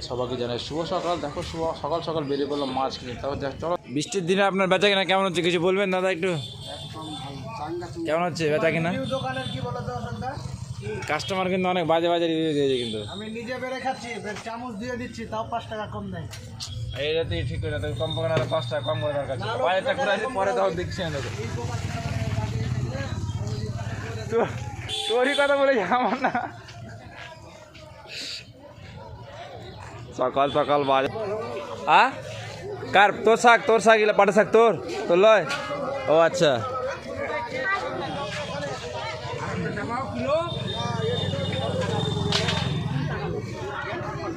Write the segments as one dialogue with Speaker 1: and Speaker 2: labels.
Speaker 1: সবাইকে জানাই শুভ সকাল। দেখো সকাল সকাল বেরিয়ে পড়লাম মাছ কিনে। তারপর চলো,
Speaker 2: বৃষ্টির দিনে আপনার বেচা কিনা কেমন হচ্ছে কিছু বলবেন দাদা একটু? কেমন হচ্ছে বেচা কিনা?
Speaker 3: দোকানের কি বলো তো সন্ধ্যা,
Speaker 2: কাস্টমার কিন্তু অনেক বাজে বাজে রিভিউ দিয়েছে কিন্তু।
Speaker 3: আমি নিজে বেড়ে খাচ্ছি, চামচ দিয়ে দিচ্ছি, তাও 5 টাকা কম দেয়।
Speaker 2: এইটাতেই ঠিক করে তো কম করে আরো 5 টাকা কম করে দরকার ছিল। বাজারটা ঘুরে আসি পরে তাও দেখছি না তো। তোরই কথা বলে আমার না। সকাল সকাল বাজার কার তোর শাক ইলা পাটা শাক তোর লয়। ও আচ্ছা,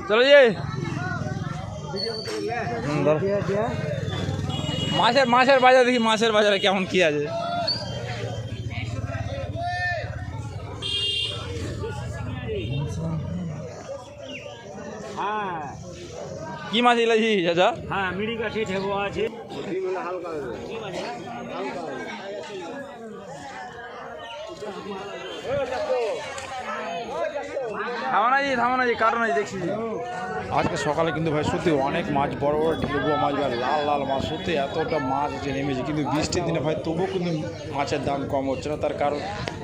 Speaker 2: চলো যে মাছের বাজার দেখি, মাছের বাজারে কেমন কি আছে।
Speaker 3: হ্যাঁ
Speaker 2: কি মাছ ইলাইছি চাচা?
Speaker 3: হ্যাঁ, মিড়ি কাঠি ঠেবো আছে।
Speaker 2: থামো না জি কারণ দেখছি আজকে সকালে কিন্তু ভাই সত্যি অনেক মাছ, বড় বড় ঢেবুয়া মাছ ভাই, লাল লাল মাছ, সত্যি এতটা মাছ আছে নেমেছে। কিন্তু বৃষ্টির দিনে ভাই তবুও কিন্তু মাছের দাম কম হচ্ছে না। তার কারণ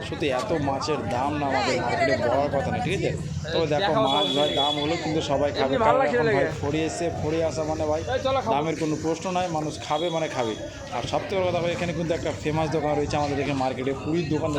Speaker 2: সত্যি এত মাছের দাম না আমাদের মার্কেটে বড়ার কথা না, ঠিক আছে? তবে দেখো মাছ ভাই দাম হলো কিন্তু সবাই খাবে, কারণ এখন ভাই ফড়িয়ে আসা মানে ভাই দামের কোনো প্রশ্ন নাই, মানুষ খাবে মানে খাবে। আর সবথেকে বড় কথা ভাই, এখানে কিন্তু একটা ফেমাস দোকান রয়েছে আমাদের এখানে মার্কেটে, পুরীর দোকান।